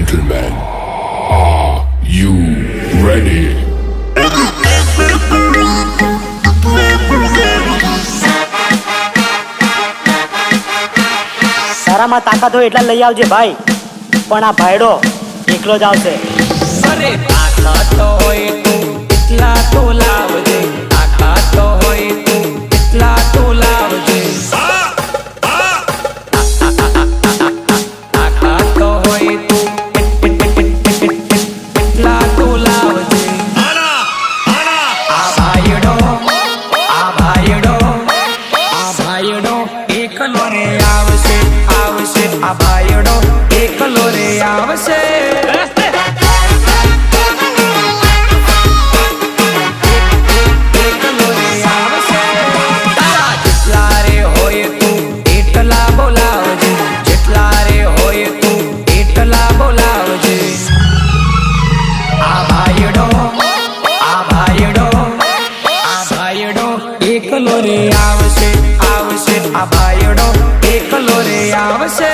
gentlemen, are you ready? તારામાં તાકાત હોય એટલા લઈ આવજે ભાઈ, પણ આ ભાઈડો એકલો જ આવશે. અરે તાકાત હોય તું એટલા તો લાવજે, તાકાત હોય તું એટલા તો લાવજે, તાકાત હોય તું એટલા તો લાવજે. આ ભાઈડો એકલો રે આવશે, આવશે. આ ભાઈડો એકલો રે આવશે. એકલો રે આવશે, આવશે. આ ભાઈડો એકલો રે આવશે.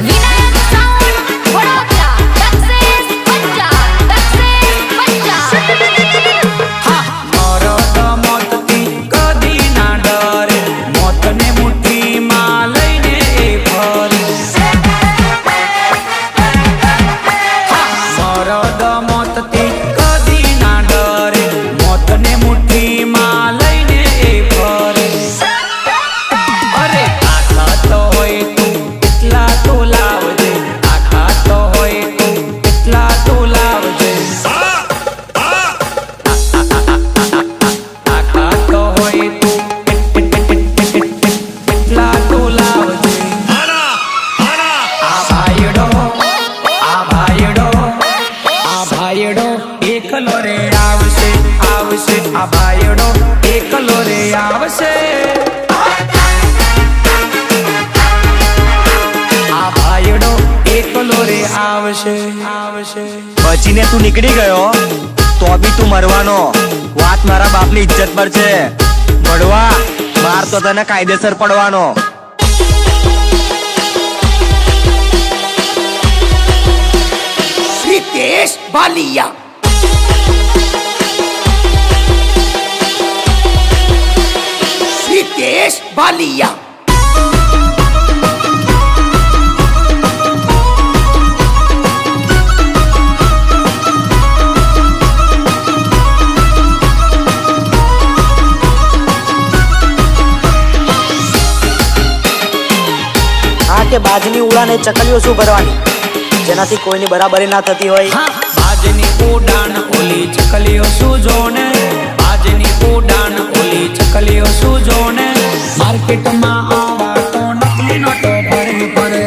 Vinayak sound Vadodara, success Punjab. હા, મરદ મોતથી કદી ના ડરે, મોતને મુઠ્ઠીમાં લઈને એ ફરે. હા, મરદ મોતથી કદી ના ડરે, મોતને મુઠ્ઠીમાં લઈને એ ફરે. અરે તાકાત હોય તું એટલા તો લાવજે, તાકાત હોય તું એટલા તો લાવજે, તાકાત હોય તું એટલા તો લાવજે. આ ભાઈડો એકલો રે આવશે, આવશે. આ ભાઈડો એકલો રે આવશે. આ ભાઈડો એકલો રે આવશે, આવશે. બચીને તું નીકળી ગયો તો બી તું મરવાનો. વાત મારા બાપની ઇજ્જત પર છે. મળવા માર તો તને કાયદેસર પડવાનો. रितेश बालिया. रितेश बालिया. આ કે બાજની ઉડાને ચકલીઓ શું ભરવાની, જેનાથી કોઈની બરાબરી ના થતી હોય. બાજની ઉડાન ઓલી ચકલીઓ સુજોને, બાજની ઉડાન ઓલી ચકલીઓ સુજોને. માર્કેટમાં આવા તો નકલી નોટો ફરે ફરે.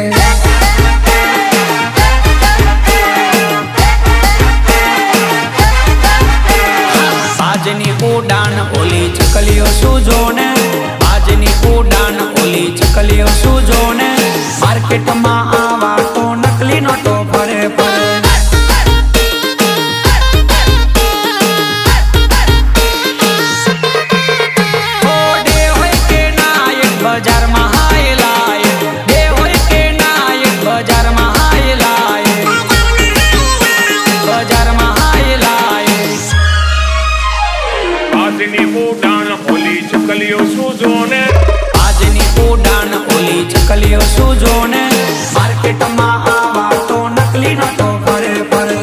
બાજની ઉડાન ઓલી ચકલીઓ સુજોને, બાજની ઉડાન ઓલી ચકલીઓ સુજોને. માર્કેટમાં આવા તો નકલી નોટો ફરે ફરે. બજારમાં હાય લાય, બે હોય કે નાયક બજારમાં હાય લાય, બજારમાં હાય લાય. આજની ઉડાન ઓલી ચકલીઓ સુજોને, આજની ઉડાન ઓલી ચકલીઓ સુજોને. માર્કેટમાં આવા તો નકલી નોટો ફરે ફરે.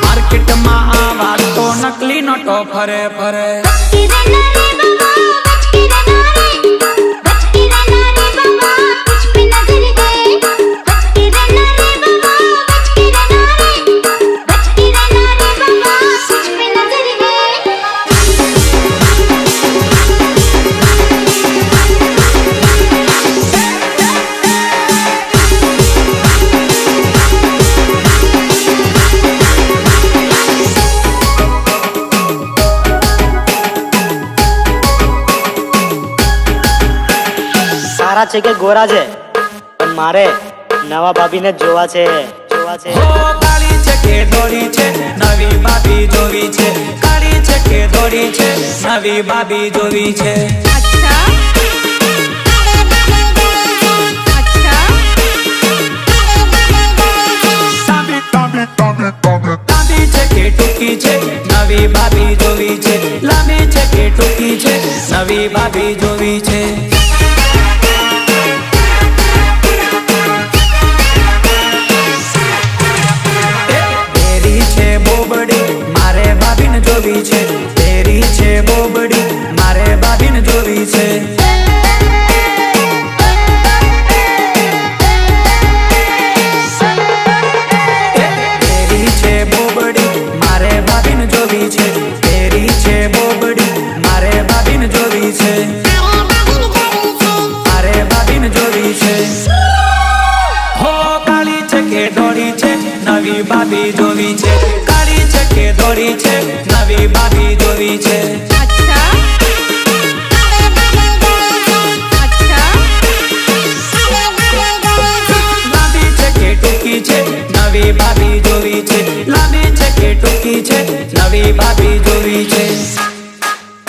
માર્કેટમાં આવા તો નકલી નોટો ફરે ફરે. સારા છે કે ગોરા છે, પણ મારે નવા ભાભીને જ જોવા છે, જોવા છે. હો કાળી છે કે દોરી છે, નવી ભાભી જોવી છે. કાળી છે કે દોરી છે, નવી ભાભી જોવી છે. અચ્છા કે દોડી છે નવી ભાભી જોવી છે કાળી છે કે દોડી છે નવી ભાભી જોવી છે अच्छा લાંબી છે કે ટૂંકી છે નવી ભાભી જોવી છે લાંબી છે કે ટૂંકી છે નવી ભાભી જોવી છે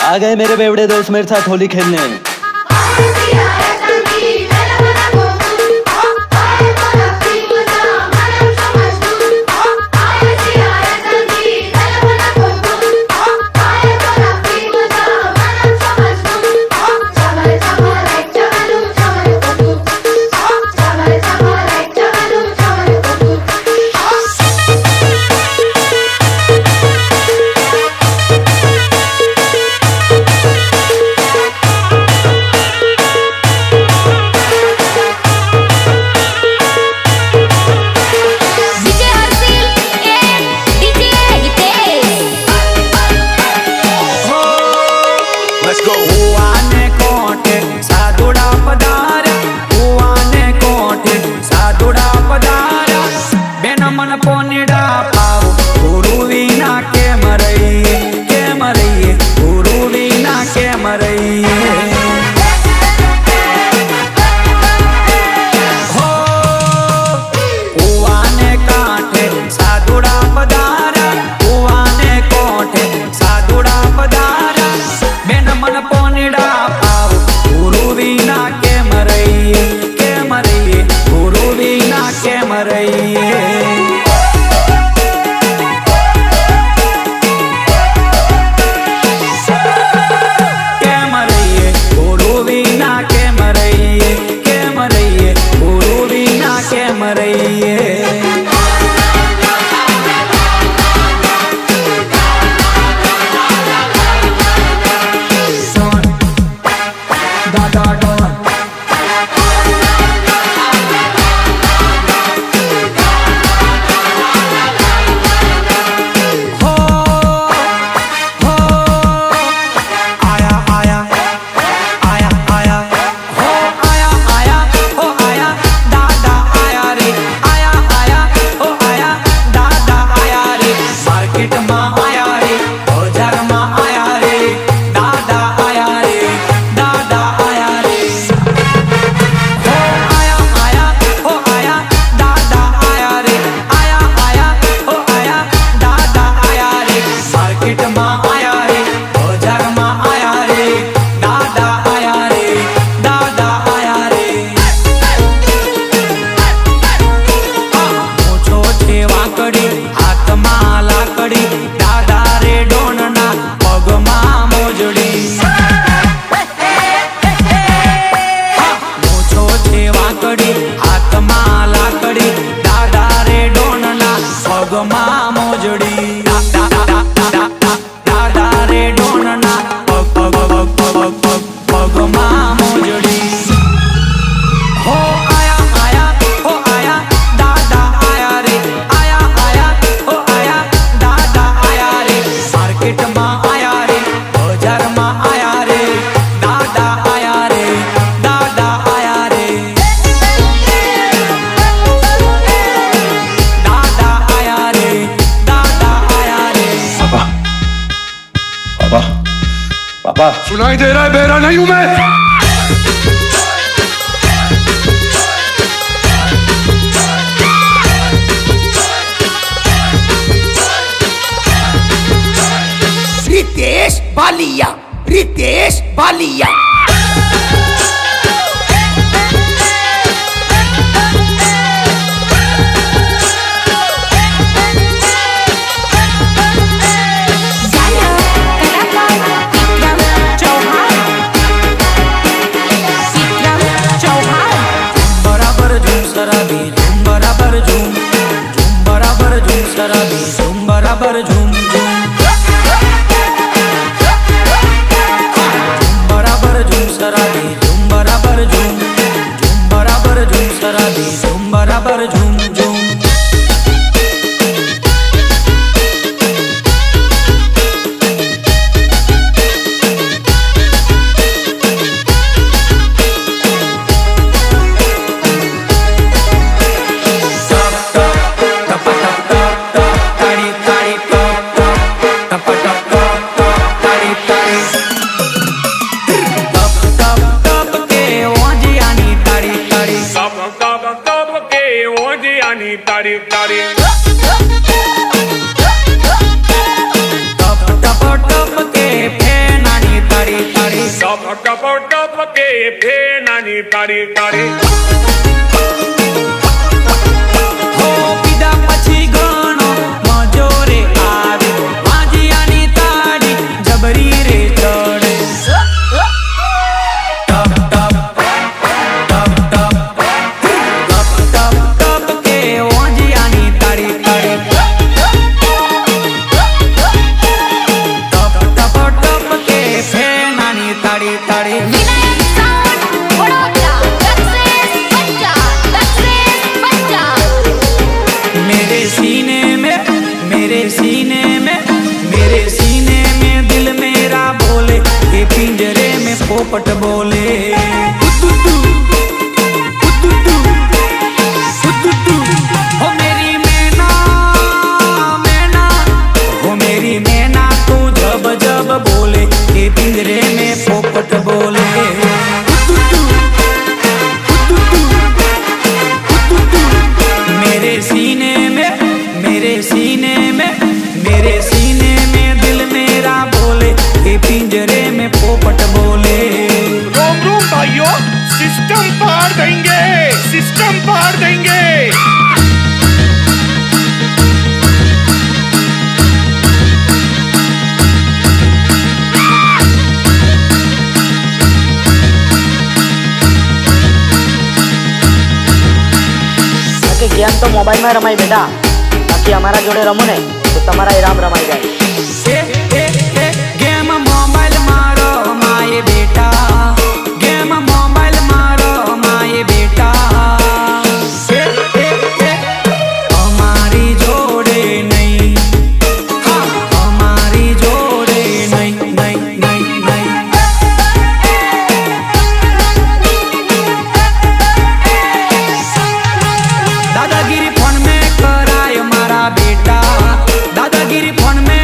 आ गए मेरे बेवड़े दोस्त मेरे साथ होली खेलने। DJ Harshil and DJ Hitesh Let's go. ઉવાને કોઠે સાદુડા પધાર્યા ઉવાને કોઠે સાદુડા પધાર્યા બેન મન પોનીડા પાવ ગુરુ વિના કેમ રહીએ ગુરુ વિના કેમ રહીએ હો ઉવાને કાંઠે સાદુડા પધાર્યા ઉવાને કોઠે સાદુડા પધાર્યા બેન મન પોનીડા પાવ ગુરુ વિના કેમ રહીએ ગુરુ વિના કેમ રહીએ કેમ રહીએ ગુરુ વિના કેમ રહીએ ગુરુ વિના કેમ રહીએ દાદા ડોન હો હો આયા આયા આયા આયા હો આયા આયા હો આયા દાદા આયા રે આયા આયા હો આયા દાદા આયા રે માર્કેટમાં આયા રે બજારમાં આયા રે દાદા આયા રે દાદા આયા રે હો આયા આયા હો આયા દાદા આયા રે આયા આયા હો આયા દાદા આયા રે માર્કેટમાં આયા રે બજારમાં આયા રે દાદા આયા રે દાદા આયા રે મૂછો છે વાંકડી હાથમાં લાકડી દાદા રે ડોનના પગમાં મોજડી મૂછો છે વાંકડી હાથમાં લાકડી દાદા રે ડોનના પગમાં મોજડી દાદા રે ડોનના પગમાં મોજડી હો આયા આયા હો આયા દાદા આયા રે આયા આયા હો આયા દાદા આયા રે માર્કેટમાં આયા રે બજારમાં આયા રે દાદા આયા રે દાદા આયા રે દાદા આયા રે દાદા આયા રે पापा पापा पापा सुनाई दे रहा है बेरा नहीं हूं मैं रितेश बालिया બરાબર ઝૂમ શરાબી ઝૂમ બરાબર ઝૂમ ઝૂમ બરાબર ઝૂમ શરાબી ઝૂમ બરાબર ઝૂમ ઝૂમ બરાબર ઝૂમ શરાબી ઝૂમ બરાબર ઝૂમ ઝૂમ બરાબર ઝૂમ શરાબી ઝૂમ બરાબર ઝૂમ ઝૂમ તારી ટપ ટપ ટપ કે ફેનાની તાળી તાળી ટપ ટપ ટપ કે ફેનાની તારી તારી હો પીધા પછી ઘણો મજો રે આવે વાજિયાની તાળી જબરી રે ચડે ટપ ટપ ટપ ટપ ટપ ટપ કે વાજિયાની તાળી તાળી ટપ ટપ ટપ કે ફેનાની તાળી તાળી વિનાયક સાઉન્ડ વડોદરા સક્સેસ પંજા मेरे सीने में दिल मेरा बोले ये पिंजरे में पोपट बोले हो मेरी मैना मैना हो मेरी मैना तू जब जब बोले ये पिंजरे में पोपट बोले मेरे सीने में दिल मेरा बोले ये पिंजरे में पोपट बोले रोम रोम भाइयों सिस्टम पार देंगे सिस्टम पार देंगे બાકી ગેમ તો મોબાઈલમાં રમાય બેટા, બાકી અમારા જોડે રમો ને તો તમારા રામ રમાઈ જાય. गेम मोबाइल मारो माए बेटा गेम मोबाइल मारो माए बेटा हमारी जोड़े नहीं हाँ हमारी जोड़े नहीं नहीं नहीं नहीं दादागिरी फोन में कराय मारा बेटा दादागिरी फोन में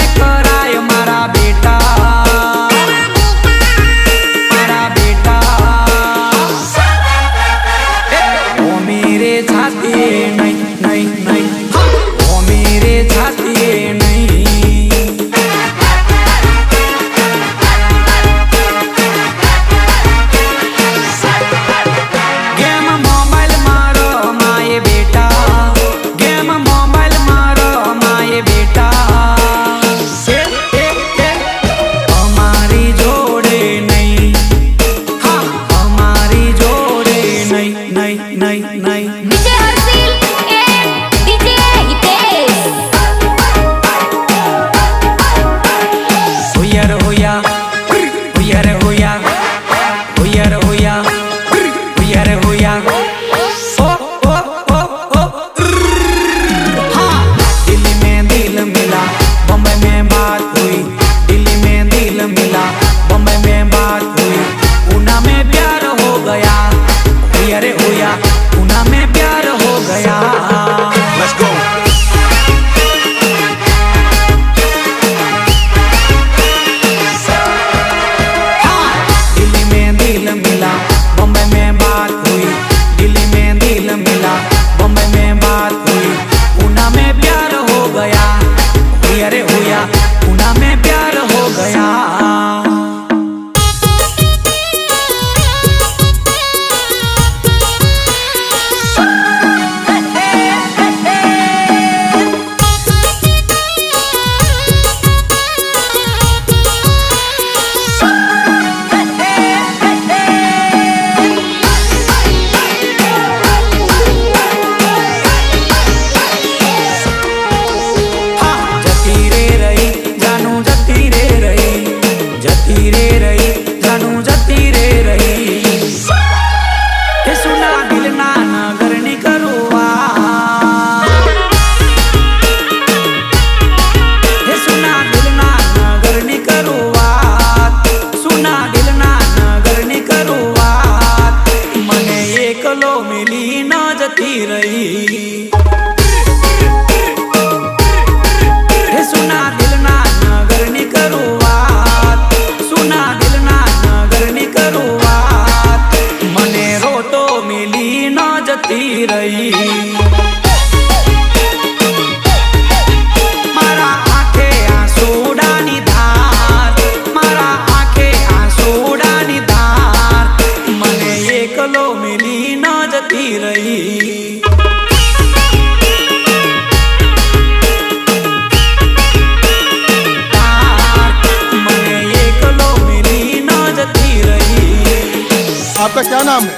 क्या नाम है?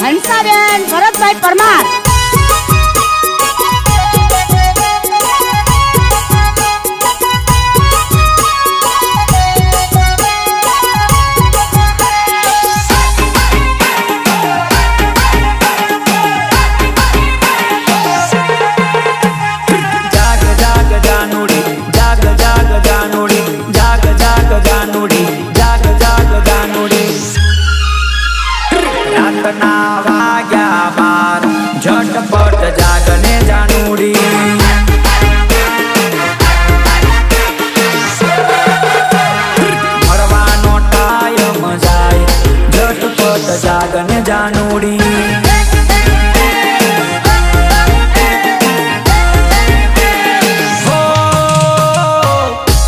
હંસાબેન ભરતભાઈ પરમાર. જાગ જાગ જાનુડી, જાગ જાગ જાનુડી, જાગ જાગ જાનુડી, જાગ જાગ જાનુડી. રાતના વાગ્યા 12, ઝટપટ જાગને જાનુડી. મળવાનો ટાઈમ જાય, ઝટપટ જાગને જાનુડી. હો,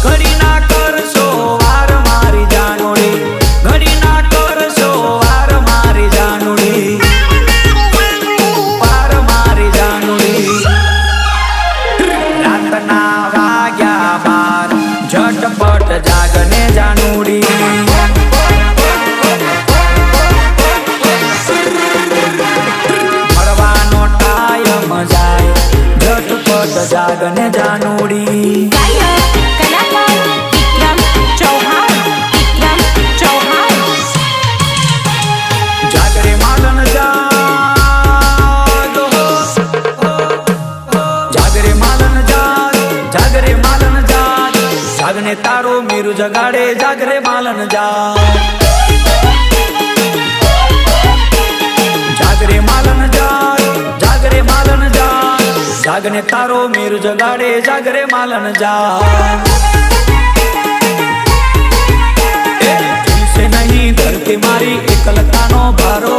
ઘડી ના કરશો વાર મારી જાનુડી, ઘડી ના કરશો વાર મારી જાનુડી, વાર મારી જાનુડી. રાતના વાગ્યા 12, ઝટપટ જાગને જાનુડી. મળવાનો ટાઈમ જાય, ઝટપટ જાગને જાનુડી. ગાયક કલાકાર વિક્રમ ચૌહાણ. વિક્રમ ચૌહાણ. જાગરે માલન જાગ, જાગરે માલન જાગ, જાગરે માલન જાગ. જાગને તારો મીરુ જગાડે, જાગરે માલન જાગ. જાગરે માલન જાગ, જાગરે માલન જાગ. જાગને તારો મીરુ જગાડે, જાગરે માલન જાગ. દિવસે નહીં ધરતી મારી એકલતાનો ભારો,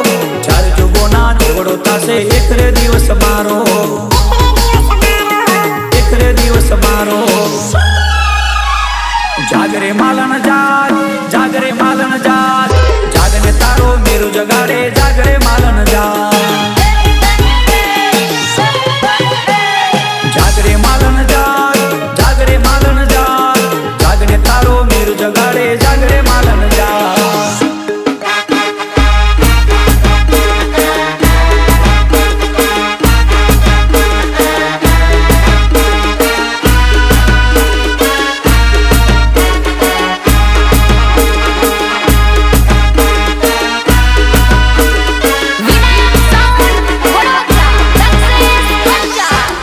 ચાર જુગોના ઝઘડો થાશે એક રે દિવસ મારો, એક રે દિવસ મારો. જાગરે માલન જાગ, જાગરે માલન જાગ. જાગને તારો મીરુ જગાડે, જાગરે માલન જાગ. જાગરે માલન જાગ, જાગરે માલન જાગ. જાગને તારો મીરુ જગાડે, જાગરે માલન જાગ. વિનાયક સાઉન્ડ વડોદરા. સક્સેસ પંજાબ.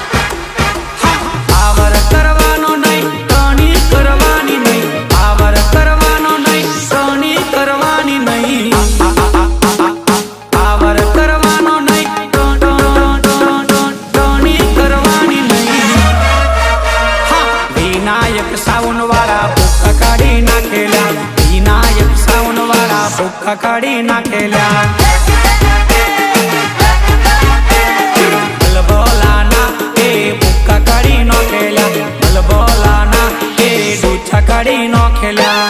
આવર કરવાનો નહીં, ટણી કરવાની નહીં, આવર કરવાનો નહીં, ટણી કરવાની નહીં, આવર કરવાનો નહીં, ટણી કરવાની નહીં. વિનાયક સાવન વાળા ભૂખા કાઢી નાખેલા, વિનાયક સાવન વાળા ભૂખા કાઢી નાખેલા. મલબોલાના એ ભૂખા કાઢી નાખેલા, મલબોલાના એ ડૂછા કાઢી નાખેલા.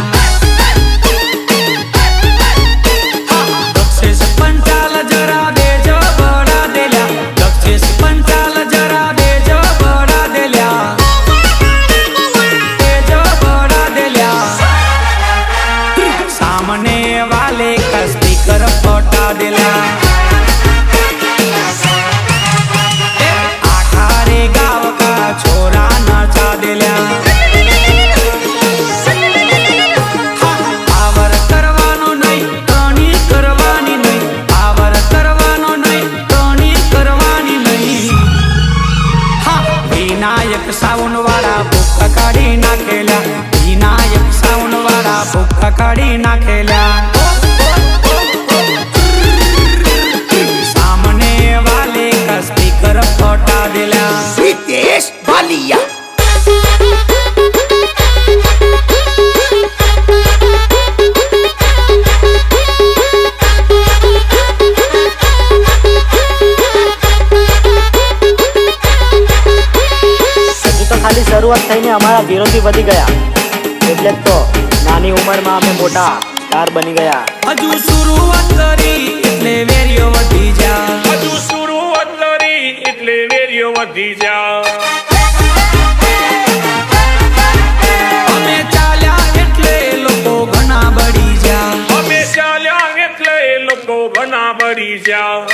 દક્ષેશ પંચાલ જરા દેજો બડા દેલ્યા, દક્ષેશ પંચાલ જરા દેજો બડા દેલ્યા, દેજો બડા દેલ્યા. સામને વાલે કા સ્પીકર ફોટા દેલા. આખારે ગાવ કા છોરા નાચા દેલ્યા. આવર કરવાનો નહીં, ટણી કરવાની નહીં, આવર કરવાનો નહીં, ટણી કરવાની નહીં. વિનાયક સાવન વાળા ભૂખા કાઢી નાખેલા, વિનાયક સાવન વાળા ભૂખા કાઢી નાખેલા. સામને વાલે કા સ્પીકર ફોટા દેલા. रितेश बालिया. હજી તો ખાલી શરૂઆત થઈને અમારા વિરોધી વધી ગયા, એટલે જ તો નાની ઉંમરમાં અમે મોટા સ્ટાર બની ગયા. હજુ શરૂઆત કરી એટલે વેરીઓ વધી જા, હજુ શરૂઆત કરી એટલે વેરીઓ વધી જા. અમે ચાલ્યા એટલે લોકો ઘણા બળી જા, અમે ચાલ્યા એટલે લોકો ઘણા जा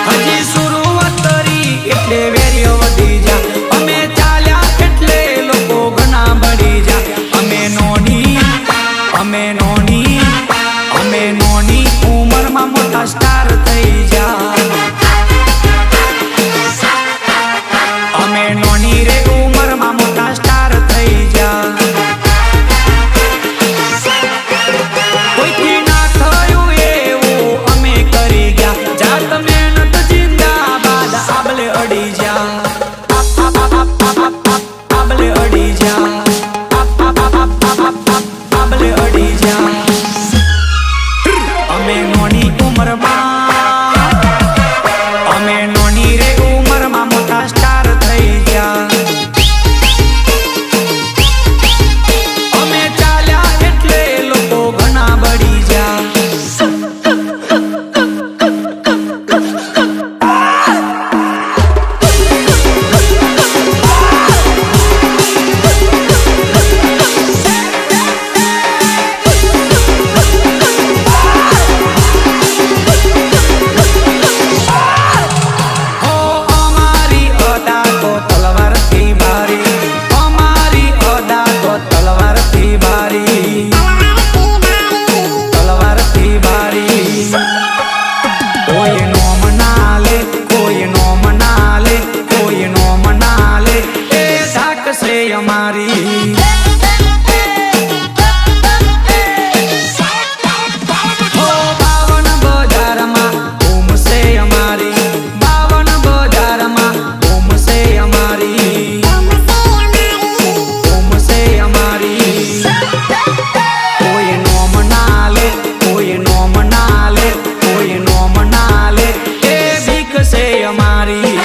હજી શરૂઆત કરી એટલે વેર્યો વધી જા અમે ચાલ્યા એટલે લોકો ઘણા બળી જા અમે નોની ઉંમરમાં મોટા સ્ટાર થઈ જા અમે નોની રે ઉંમરમાં મોટા સ્ટાર થઈ જા કોઈથી ના થયું એવું અમે કરી ગયા જાત મહેનત જિંદાબાદ આબલે અડી જા આબલે અડી જા આબલે અડી જા અમે નોની ઉંમરમાં અમે નોની રે ઉંમરમાં મોટા સ્ટાર થઈ ગયા અમે ચાલ્યા એટલે લોકો ઘણા બળી જા હો અમારી અદા તો તલવારથી ભારી અમારી અદા તો તલવારથી ભારી તલવારથી ભારી કોઈ નો મનાલે કોઈ નો મનાલે કોઈ નો મનાલે એ ધાક છે અમારી હો બાવન બજારમાં ધૂમ છે અમારી બાવન બજારમાં ધૂમ છે અમારી ધૂમ છે અમારી કોઈ નો મનાલે કોઈ નો મનાલે કોઈ નો મનાલે એ ભીખ છે અમારી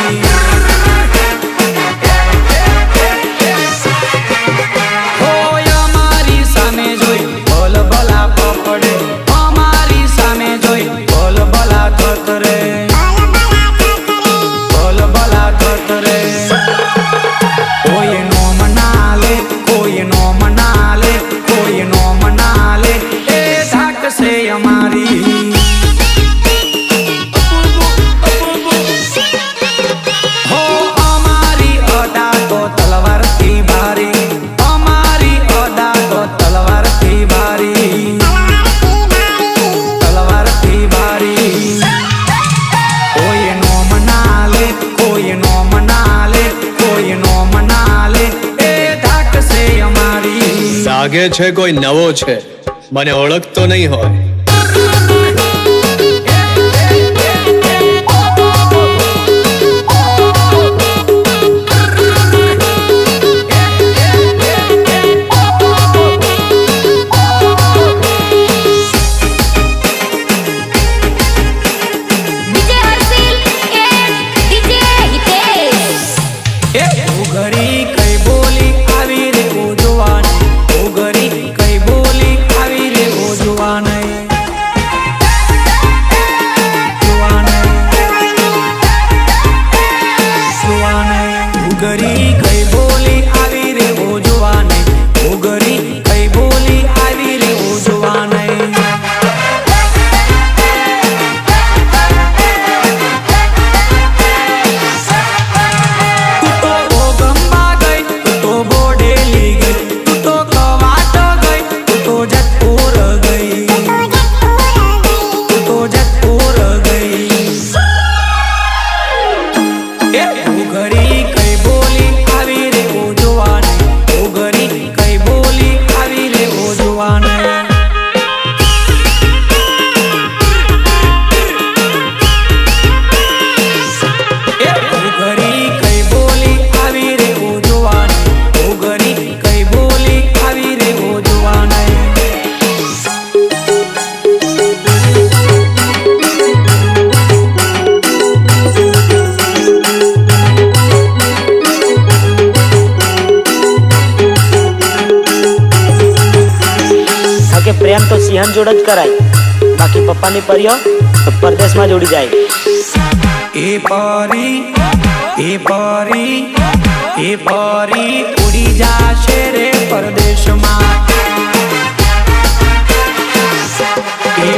હોય અમારી સામે જોઈ ભલ ભલા પકડે અમારી સામે જોઈ ભલ ભલા થતરે ભલ ભલા થતરે કોઈ નો મનાલે કોઈ નો મનાલે કોઈ નો મનાલે એ ધાક છે અમારી હો અમારી અદા તો તલવારથી ભારી અમારી અદા તો તલવારથી ભારી તલવારથી ભારી કોઈ નો મનાલે કોઈ નો મનાલે કોઈ નો મનાલે એ ધાક છે અમારી લાગે છે કોઈ નવો છે મને ઓળખતો નહીં હોય DJ Harshil and DJ Hitesh. એ ઉઘરી કઈ બોલી આવી રે ઉજવાને ઉઘરી કઈ બોલી આવી રે ઉજવાને જુવાને જુવાને ઉઘરી કઈ બોલી આવી રે ઉજવાને ઉઘરી કઈ બોલી આવી રે ઉજવાને તું તો ભોગંબા ગઈ તું તો બોડેલી ગઈ તું તો કવાટ ગઈ તું તો જતપુર ગઈ તું તો જતપુર ગઈ એ ઉઘરી કઈ બોલી આવી રે ઉજવાને ઉઘરી કઈ બોલી આવી રે ઉજવાને એ ઉઘરી કઈ બોલી આવી રે ઉજવાને ઉઘરી કઈ બોલી આવી રે ઉજવાને કે પ્રેમ તો સિંહણ જોડે જ કરાય બાકી પપ્પાની પરીઓ તો પરદેશમાં જોડી જાય એ પરી ઉડી જાશે રે પરદેશમાં એ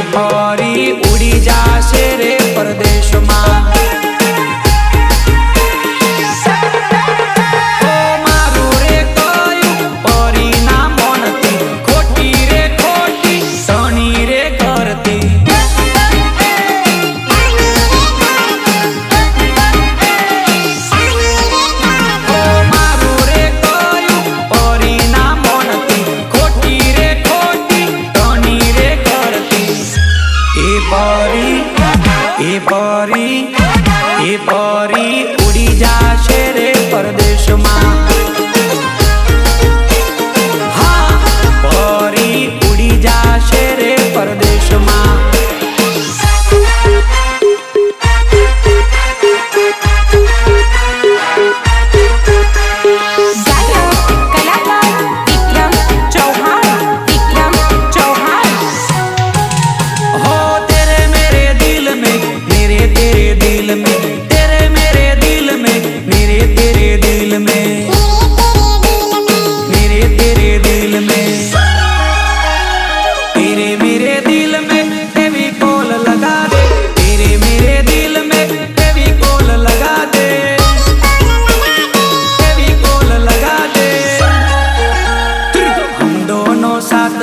પરી ઉડી જાશે રે પરદેશમાં. હા, પરી ઉડી જાશે રે પરદેશમાં.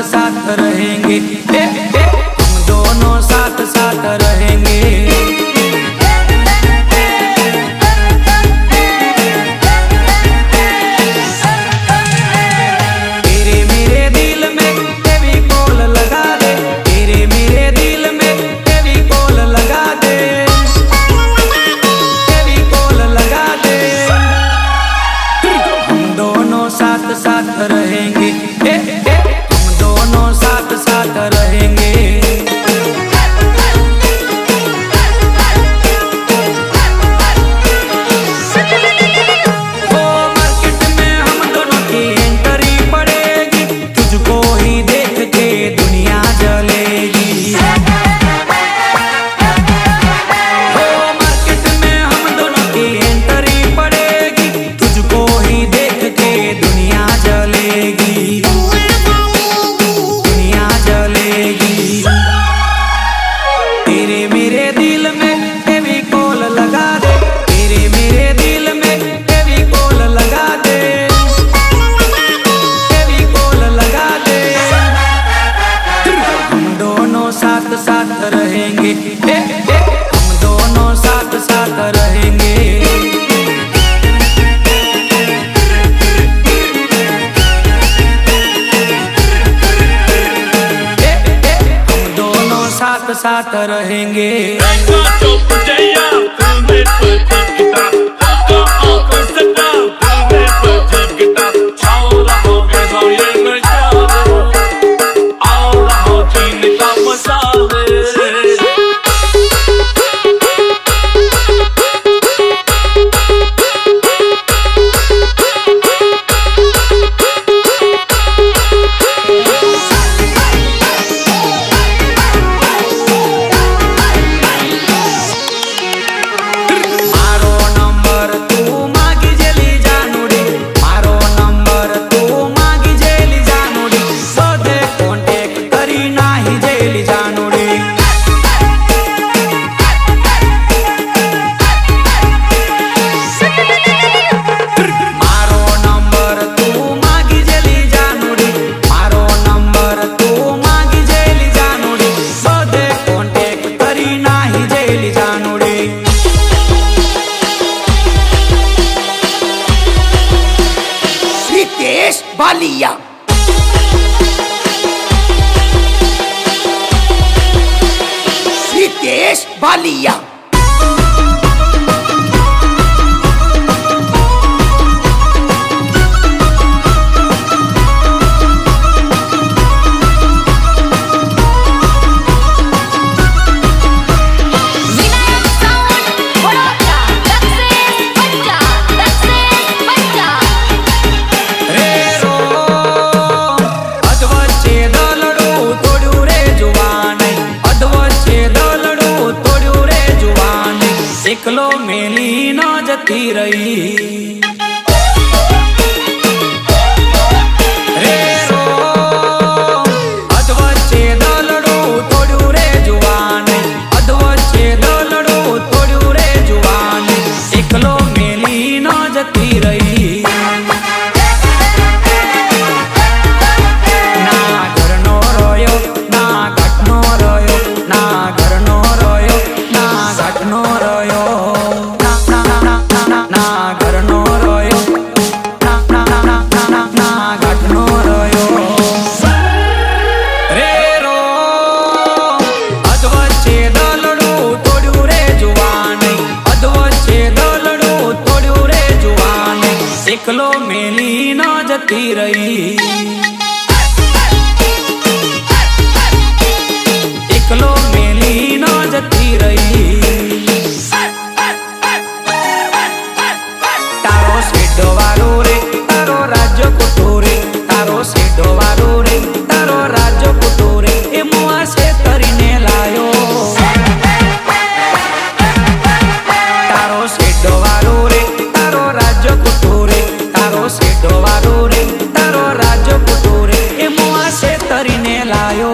साथ रहेंगे, हम दोनों साथ साथ रहेंगे. तेरे मेरे दिल में फेविकोल लगा दे, तेरे मेरे दिल में फेविकोल लगा दे, फेविकोल लगा दे. हम दोनों साथ साथ रहेंगे, साथ साथ रहेंगे. ओ मार्केट में हम दोनों की एंट्री पड़ेगी, तुझको ही देख के दुनिया जलेगी. ओ मार्केट में हम दोनों की एंट्री पड़ेगी, तुझको ही देख के दुनिया जलेगी. तेरे मेरे दिल में फेविकोल लगा दे, तेरे मेरे दिल में फेविकोल लगा दे, फेविकोल लगा दे. हम दोनों साथ साथ रहेंगे, हम दोनों साथ साथ रहेंगे. साथ साथ रहेंगे. बालिया. रितेश बालिया. એકલો મેલી ન જતી રહી રે રો. અધવચ્ચે દલડું તોડ્યું રે જુવાને, અધવચ્ચે દલડું તોડ્યું રે જુવાને. એકલો મેલી ન જતી રહી. ના ઘરનો રોયો, ના ઘાટનો રોયો, ના ઘરનો રોયો, ના ઘાટનો રોયો. ના ઘરનો નથી રહી. એકલો મેલી ન જતી રહી. તારો શેડો વાળો રે તારો રાજ્ય કુટો રે, તારો શેડો વાળો રે તારો રાજ્ય કુટો રે, એ મુઆ સે કરીને લાયો. તારો શેડો વાળો રે તારો રાજ્ય કુટો રે, તારો શેડો વાળો રે તારો રાજ્ય કુટો રે, એ મુઆ સે કરીને લાયો.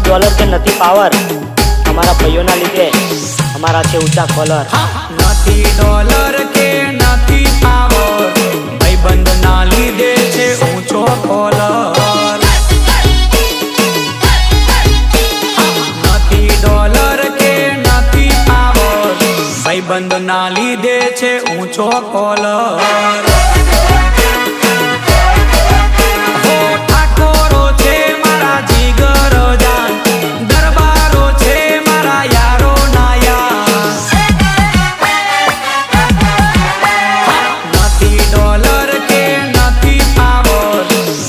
डॉलर के नथी पावर हमारा भाइयों ना लीधे हमारा छे ऊंचा कॉलर. નથી ડોલર કે નથી પાવર, ભાઈબંધ ના લીધે છે ઊંચો કોલર. નથી ડોલર કે નથી પાવર, ભાઈબંધ ના લીધે છે ઊંચો કોલર.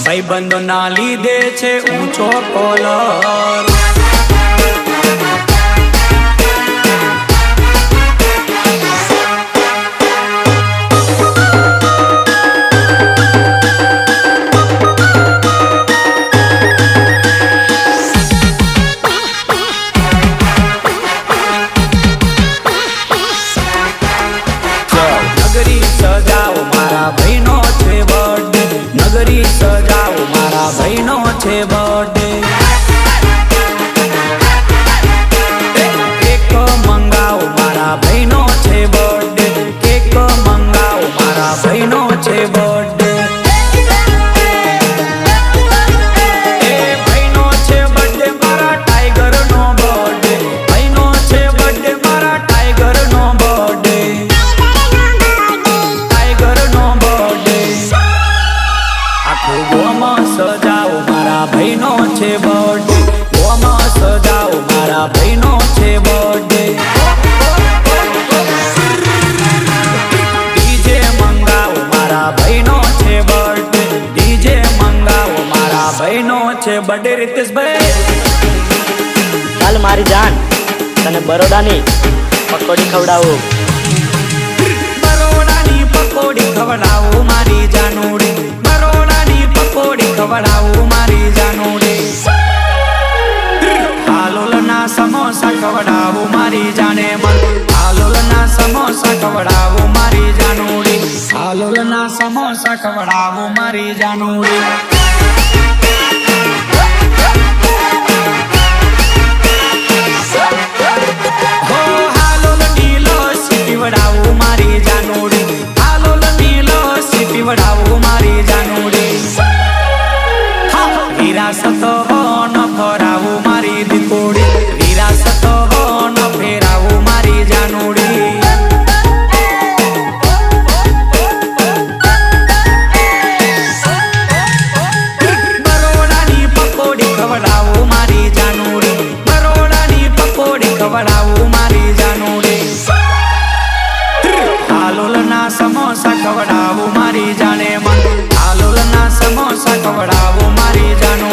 ભાઈબંધો ના લીધે છે ઊંચો કોલર. નગરી સજાવો મારા ભાઈનો છે બર્થડે, નગરી સજાવો મારા ભાઈનો છે બર્થડે. બર્થડે રીતેશભાઈ. ચાલ મારી જાન તને બરોડાની પકોડી ખવડાવું. બરોડાની પકોડી ખવડાવું મારી જાનુડી. બરોડાની પકોડી ખવડાવું મારી જાનુડી. હાલોલના સમોસા ખવડાવું મારી જાને મન. હાલોલના સમોસા ખવડાવું મારી જાનુડી. હાલોલના સમોસા ખવડાવું મારી જાનુડી. હો હાલોલની લોસી પીવડાવું મારી જાનુડી. હાલોલની લોસી પીવડાવું મારી જાનુડી. વિરાસતો ન ફરાવું મારી દીકોડી. વિરાસતો ન ફેરાવું મારી જાનુડી. બરોડાની પકોડી ખવડાવું મારી જાનુડી. બરોડાની પકોડી ખવડાવું મારી જાનુડી. હાલોલના સમોસા ખવડાવું મારી જાને મન. હાલોલના સમોસા ખવડાવું મારી જાનુડી.